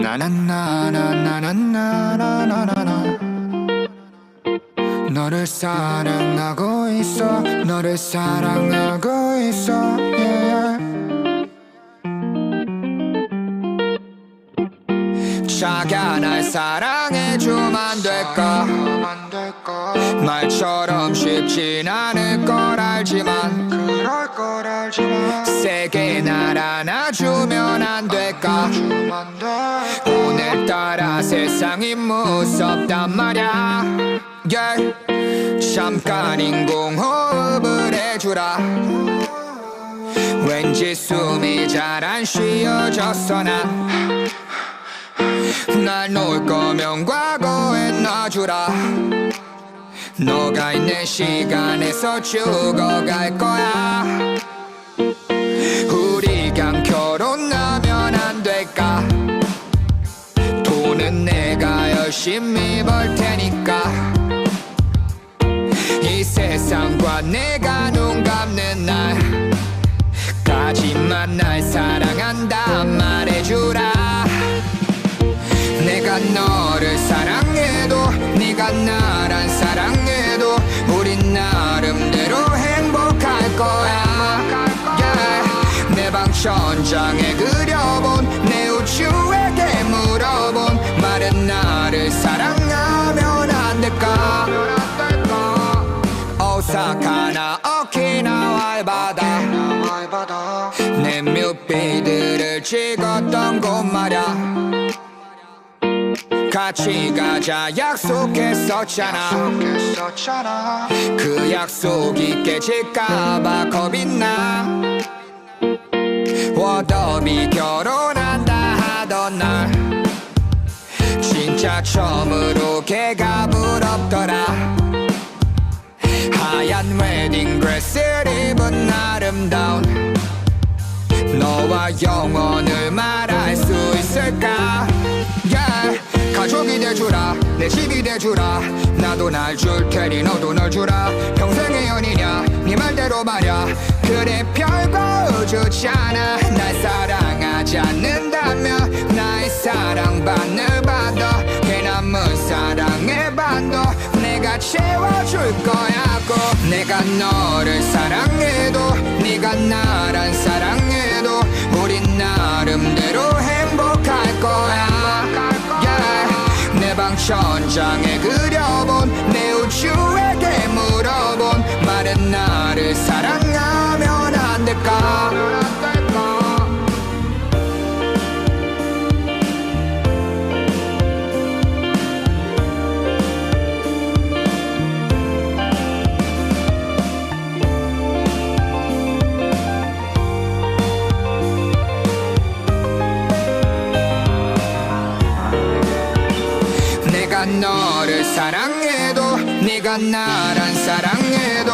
나나나나나나나나나 너를 사랑하고 있어 너를 사랑하고 있어 yeah. 자기야 날 사랑해주면 안 될까 말처럼 쉽진 않을 걸 알지만 세게 날 안아주면 안 될까 오늘따라 세상이 무섭단 말야 yeah. 잠깐 인공호흡을 해주라 왠지 숨이 잘 안 쉬어졌어 날 놓을 거면 과거에 놔주라 너가 있는 시간에서 죽어갈 거야 우리 그냥 결혼하면 안 될까 돈은 내가 열심히 벌 테니까 이 세상과 내가 눈 감는 날까지만 날 사랑한다 말해주라 내가 너를 사랑해도 네가 날 안 사랑해도 우린 나름대로 행복할 거야 yeah. 내 방 천장에 그려본 내 우주에게 물어본 말은 나를 사랑하면 안 될까 오사카나 오키나와의 바다 내 뮤비들을 찍었던 곳 말야 같이 가자 약속했었잖아 그 약속이 깨질까봐 겁이 나 워더비 결혼한다 하던 날 진짜 처음으로 걔가 부럽더라 하얀 웨딩드레스를 입은 아름다운 너와 영원을 말할 수 있을까 yeah. 가족이 돼주라 내 집이 돼주라 나도 날 줄 테니 너도 널 주라 평생의 연이냐 네 말대로 말야 그래 별거 우주잖아 날 사랑하지 않는다면 나의 사랑반을 받아 해 남은 사랑의 반도 내가 채워줄 거야고 내가 너를 사랑해도 네가 날 안 사랑해도 우린 나름대로 행복할 거야 내 방 천장에 그려본 내 우주에게 물어본 말은 나를 사랑하면 안 될까 너를 사랑해도 네가 날 안 사랑해도